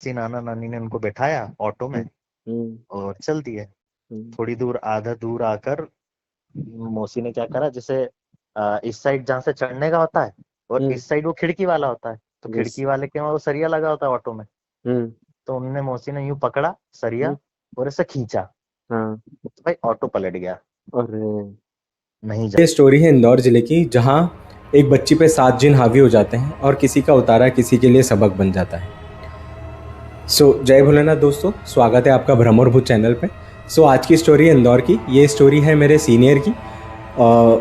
नाना नानी ने उनको बैठाया ऑटो में हम्म। हम्म। और चल दिए। हम्म। थोड़ी दूर आधा दूर आकर मौसी ने क्या करा, जैसे इस साइड जहाँ से चढ़ने का होता है और हम्म। इस साइड वो खिड़की वाला होता है, तो यस। खिड़की वाले के वहाँ वो सरिया लगा होता है ऑटो में। हम्म। तो उनने मौसी ने यूं पकड़ा हम्म। सरिया और ऐसे खींचा, हाँ। तो भाई ऑटो पलट गया। अरे, नहीं जा। ये स्टोरी है इंदौर जिले की, जहाँ एक बच्ची पे 7 जिन हावी हो जाते हैं और किसी का उतारा किसी के लिए सबक बन जाता है। जय भोलेनाथ दोस्तों, स्वागत है आपका भ्रम और भूत चैनल पे। आज की स्टोरी है इंदौर की। ये स्टोरी है मेरे सीनियर की।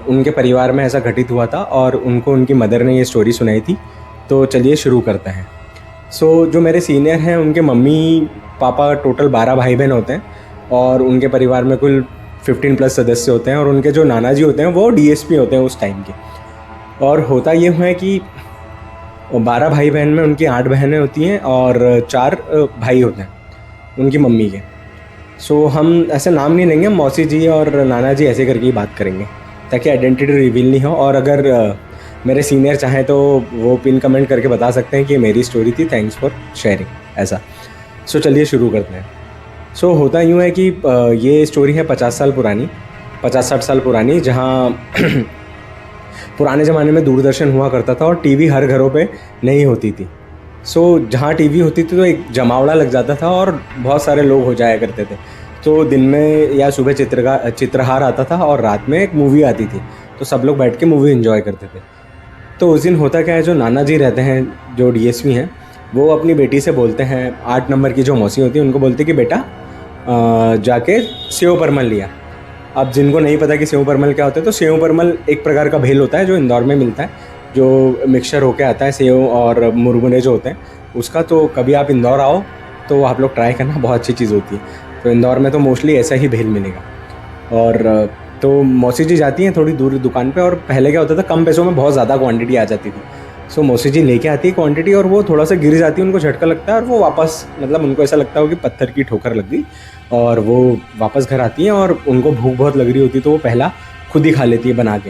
उनके परिवार में ऐसा घटित हुआ था और उनको उनकी मदर ने ये स्टोरी सुनाई थी। तो चलिए शुरू करते हैं। जो मेरे सीनियर हैं उनके मम्मी पापा टोटल 12 भाई बहन होते हैं और उनके परिवार में कुल 15 प्लस सदस्य होते हैं, और उनके जो नाना जी होते हैं वो डीएसपी होते हैं उस टाइम के। और होता ये हुआ है कि 12 भाई बहन में उनकी 8 बहनें होती हैं और 4 भाई होते हैं उनकी मम्मी के। हम ऐसे नाम नहीं लेंगे, हम मौसी जी और नाना जी ऐसे करके ही बात करेंगे ताकि आइडेंटिटी रिवील नहीं हो। और अगर मेरे सीनियर चाहें तो वो पिन कमेंट करके बता सकते हैं कि ये मेरी स्टोरी थी, थैंक्स फॉर शेयरिंग ऐसा। चलिए शुरू करते हैं। होता यूँ है कि ये स्टोरी है 50 साल पुरानी, 50-60 साल पुरानी, जहाँ पुराने ज़माने में दूरदर्शन हुआ करता था और टीवी हर घरों पे नहीं होती थी। जहाँ टीवी होती थी तो एक जमावड़ा लग जाता था और बहुत सारे लोग हो जाया करते थे। तो दिन में या सुबह चित्रहार आता था और रात में एक मूवी आती थी, तो सब लोग बैठ के मूवी एंजॉय करते थे। तो उस दिन होता क्या है, जो नाना जी रहते हैं जो डीएसपी हैं, वो अपनी बेटी से बोलते हैं, 8 नंबर की जो मौसी होती है उनको बोलते कि बेटा जाके सेव परमल लिया। अब जिनको नहीं पता कि सेव परमल क्या होता है, तो सेव परमल एक प्रकार का भेल होता है जो इंदौर में मिलता है, जो मिक्सचर होके आता है सेव और मुरमुरे जो होते हैं उसका। तो कभी आप इंदौर आओ तो आप लोग ट्राई करना, बहुत अच्छी चीज़ होती है। तो इंदौर में तो मोस्टली ऐसा ही भेल मिलेगा। और तो मौसी जी जाती हैं थोड़ी दूर दुकान पे, और पहले क्या होता था, कम पैसों में बहुत ज़्यादा क्वांटिटी आ जाती थी। मौसी जी लेके आती है क्वांटिटी और वो थोड़ा सा गिर जाती है, उनको झटका लगता है और वो वापस, मतलब उनको ऐसा लगता हो कि पत्थर की ठोकर लग गई, और वो वापस घर आती हैं और उनको भूख बहुत लग रही होती है, तो वो पहला खुद ही खा लेती है बना के।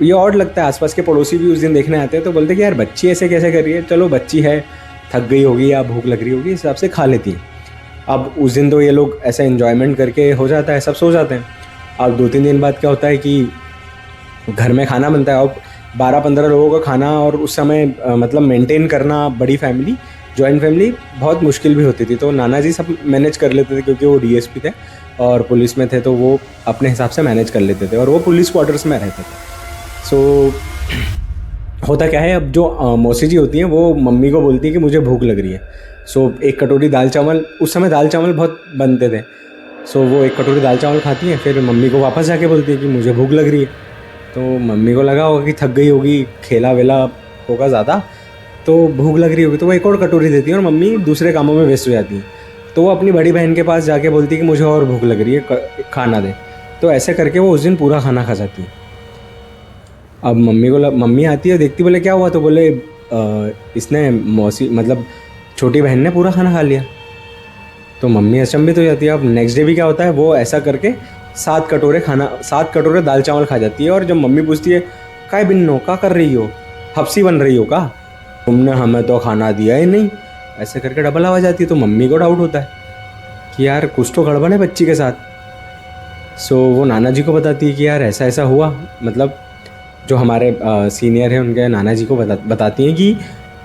ये ऑड लगता है। आसपास के पड़ोसी भी उस दिन देखने आते हैं तो बोलते हैं कि यार बच्ची ऐसे कैसे कर रही है, चलो बच्ची है, थक गई होगी या भूख लग रही होगी, इस हिसाब से खा लेती है। अब उस दिन तो ये लोग ऐसा इन्जॉयमेंट करके हो जाता है, सब सो जाते हैं। अब 2-3 दिन बाद क्या होता है कि घर में खाना बनता है, और 12-15 लोगों का खाना, और उस समय मतलब मेंटेन करना बड़ी फैमिली, जॉइंट फैमिली बहुत मुश्किल भी होती थी। तो नाना जी सब मैनेज कर लेते थे क्योंकि वो डीएसपी थे और पुलिस में थे, तो वो अपने हिसाब से मैनेज कर लेते थे और वो पुलिस क्वार्टर्स में रहते थे। होता क्या है, अब जो मौसी जी होती हैं वो मम्मी को बोलती है कि मुझे भूख लग रही है। एक कटोरी दाल चावल, उस समय दाल चावल बहुत बनते थे, वो एक कटोरी दाल चावल खाती हैं, फिर मम्मी को वापस जाके बोलती है कि मुझे भूख लग रही है। तो मम्मी को लगा होगा कि थक गई होगी, खेला वेला होगा ज़्यादा, तो भूख लग रही होगी, तो वो एक और कटोरी देती है और मम्मी दूसरे कामों में व्यस्त हो जाती है। तो वो अपनी बड़ी बहन के पास जाके बोलती है कि मुझे और भूख लग रही है, खाना दे। तो ऐसे करके वो उस दिन पूरा खाना खा जाती है। अब मम्मी आती है, देखती, बोले क्या हुआ, तो बोले इसने मौसी मतलब छोटी बहन ने पूरा खाना खा लिया। तो मम्मी अचंभित हो जाती है। अब नेक्स्ट डे भी क्या होता है, वो ऐसा करके 7 कटोरे दाल चावल खा जाती है। और जब मम्मी पूछती है, काय बिन्नो क्या कर रही हो, हफ्सी बन रही हो का, तुमने हमें तो खाना दिया ही नहीं, ऐसे करके डबल आवाज़ आती है। तो मम्मी को डाउट होता है कि यार कुछ तो गड़बड़ है बच्ची के साथ। वो नाना जी को बताती है कि यार ऐसा ऐसा हुआ, मतलब जो हमारे सीनियर हैं उनके नाना जी को बताती हैं कि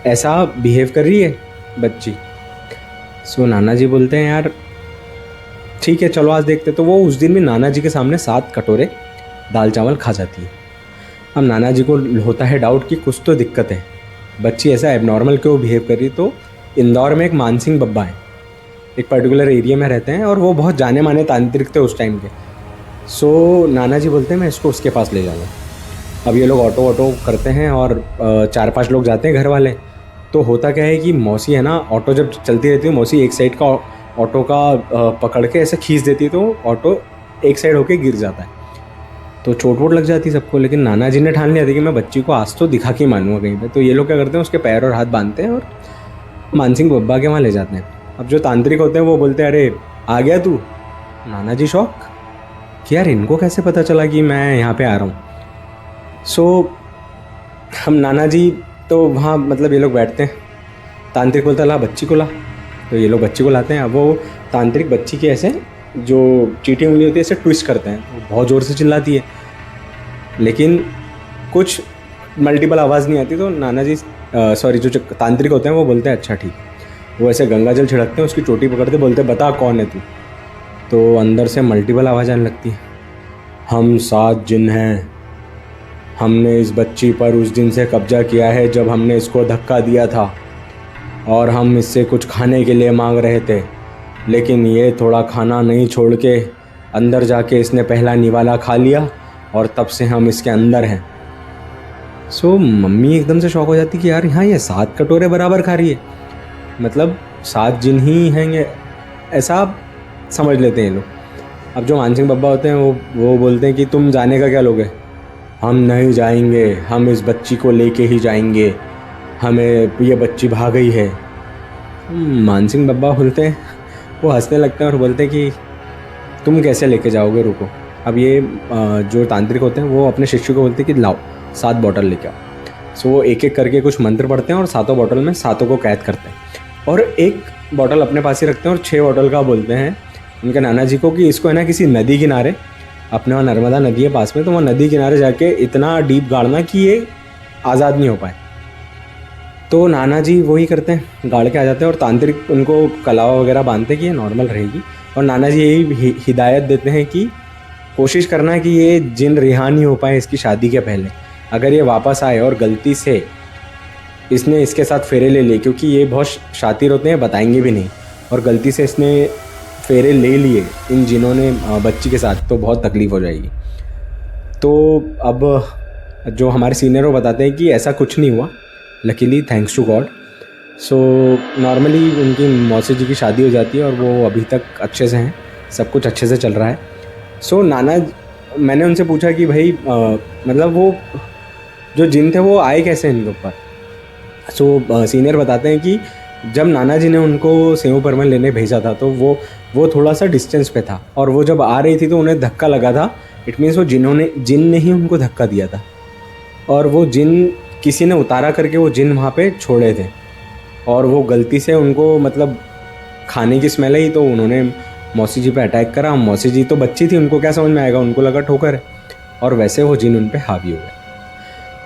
ऐसा बिहेव कर रही है बच्ची। नाना जी बोलते हैं यार ठीक है चलो आज देखते। तो वो उस दिन भी नाना जी के सामने 7 कटोरे दाल चावल खा जाती है। अब नाना जी को होता है डाउट कि कुछ तो दिक्कत है, बच्ची ऐसा एबनॉर्मल क्यों बिहेव कर रही। तो इंदौर में एक मानसिंह बब्बा है, एक पर्टिकुलर एरिया में रहते हैं और वो बहुत जाने माने तांत्रिक थे उस टाइम के। नाना जी बोलते हैं मैं इसको उसके पास ले जाऊँगा। अब ये लोग ऑटो करते हैं और 4-5 लोग जाते हैं घर वाले। तो होता क्या है कि मौसी है ना, ऑटो जब चलती रहती है, मौसी एक साइड का ऑटो का पकड़ के ऐसे खींच देती है, तो ऑटो एक साइड होके गिर जाता है, तो चोट वोट लग जाती है सबको। लेकिन नाना जी ने ठान लिया था कि मैं बच्ची को आज तो दिखा के मानूंगा कहीं पे। तो ये लोग क्या करते हैं, उसके पैर और हाथ बांधते हैं और मानसिंह बब्बा के वहाँ ले जाते हैं। अब जो तांत्रिक होते हैं वो बोलते हैं अरे आ गया तू। नाना जी शौक कि यार इनको कैसे पता चला कि मैं यहाँ पे आ रहा हूँ। हम नाना जी तो वहाँ, मतलब ये लोग बैठते हैं तांत्रिक बोलता ला बच्ची को ला। तो ये लोग बच्ची को लाते हैं। अब वो तांत्रिक बच्ची के ऐसे जो चीटी उंगली होती है ऐसे ट्विस्ट करते हैं। वो बहुत ज़ोर से चिल्लाती है, लेकिन कुछ मल्टीपल आवाज़ नहीं आती। तो नाना जी सॉरी जो तांत्रिक होते हैं वो बोलते हैं अच्छा ठीक। वो ऐसे गंगा जल छिड़कते हैं, उसकी चोटी पकड़ते, बोलते बता कौन है तू। तो अंदर से मल्टीपल आवाज़ आने लगती है, हम 7 जिन हैं, हमने इस बच्ची पर उस दिन से कब्जा किया है जब हमने इसको धक्का दिया था, और हम इससे कुछ खाने के लिए मांग रहे थे, लेकिन ये थोड़ा खाना नहीं छोड़ के अंदर जाके इसने पहला निवाला खा लिया, और तब से हम इसके अंदर हैं। सो मम्मी एकदम से शॉक हो जाती कि यार यहाँ ये 7 कटोरे बराबर खा रही है, मतलब 7 जिन ही हैं ये, ऐसा समझ लेते हैं ये लोग। अब जो मानसिंह बब्बा होते हैं वो बोलते हैं कि तुम जाने का क्या लोगे। हम नहीं जाएंगे, हम इस बच्ची को लेके ही जाएंगे, हमें ये बच्ची भाग गई है। मानसिंह बब्बा बोलते हैं, वो हंसने लगते हैं और बोलते हैं कि तुम कैसे लेके जाओगे, रुको। अब ये जो तांत्रिक होते हैं वो अपने शिष्य को बोलते हैं कि लाओ 7 बॉटल लेके आओ। सो वो एक एक करके कुछ मंत्र पढ़ते हैं और 7 बॉटल में 7 को कैद करते हैं, और एक बॉटल अपने पास ही रखते हैं, और 6 बॉटल का बोलते हैं उनके नाना जी को कि इसको है ना किसी नदी किनारे, अपने वहाँ नर्मदा नदी है पास में, तो वहाँ नदी किनारे जाके इतना डीप गाड़ना कि ये आज़ाद नहीं हो पाए। तो नाना जी वही करते हैं, गाड़ के आ जाते हैं, और तांत्रिक उनको कलावा वगैरह बांधते कि ये नॉर्मल रहेगी। और नाना जी यही हिदायत देते हैं कि कोशिश करना है कि ये जिन रिहा नहीं हो पाए इसकी शादी के पहले। अगर ये वापस आए और गलती से इसने इसके साथ फेरे ले लिए, क्योंकि ये बहुत शातिर होते हैं, बताएंगे भी नहीं, और गलती से इसने फेरे ले लिए इन जिन्होंने बच्ची के साथ, तो बहुत तकलीफ़ हो जाएगी। तो अब जो हमारे सीनियर वो बताते हैं कि ऐसा कुछ नहीं हुआ, luckily, thanks to God. So normally उनकी मौसी जी की शादी हो जाती है और वो अभी तक अच्छे से हैं, सब कुछ अच्छे से चल रहा है। सो नाना, मैंने उनसे पूछा कि भाई मतलब वो जो जिन थे वो आए कैसे इनके ऊपर। सो सीनियर बताते हैं कि जब नाना जी ने उनको सेव परमल लेने भेजा था तो वो थोड़ा सा डिस्टेंस पे था, और वो जब आ रही थी तो उन्हें धक्का लगा था। इट मीन्स वो जिन ने ही उनको धक्का दिया था, और वो जिन किसी ने उतारा करके वो जिन वहाँ पे छोड़े थे, और वो गलती से उनको मतलब खाने की स्मेल आई तो उन्होंने मौसी जी पे अटैक करा। मौसी जी तो बच्ची थी, उनको क्या समझ में आएगा, उनको लगा ठोकर है, और वैसे वो जिन उन पे हावी हो गए।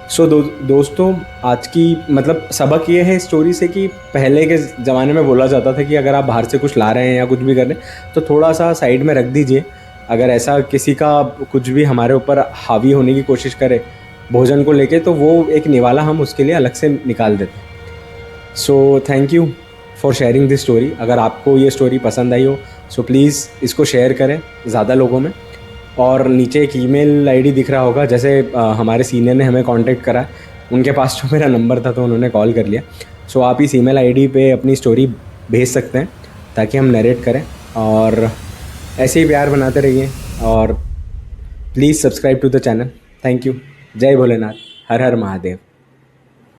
सो दोस्तों, आज की मतलब सबक ये है स्टोरी से कि पहले के ज़माने में बोला जाता था कि अगर आप बाहर से कुछ ला रहे हैं या कुछ भी कर रहे हैं तो थोड़ा सा साइड में रख दीजिए। अगर ऐसा किसी का कुछ भी हमारे ऊपर हावी होने की कोशिश करे भोजन को लेके, तो वो एक निवाला हम उसके लिए अलग से निकाल देते हैं। So thank you for sharing this story. अगर आपको ये स्टोरी पसंद आई हो सो प्लीज़ इसको शेयर करें ज़्यादा लोगों में, और नीचे एक ईमेल आईडी दिख रहा होगा, जैसे हमारे सीनियर ने हमें कांटेक्ट करा, उनके पास जो मेरा नंबर था तो उन्होंने कॉल कर लिया। सो आप इस ईमेल आईडी पे अपनी स्टोरी भेज सकते हैं ताकि हम नरेट करें, और ऐसे ही प्यार बनाते रहिए, और please subscribe to the channel. Thank you. जय भोलेनाथ, हर हर महादेव।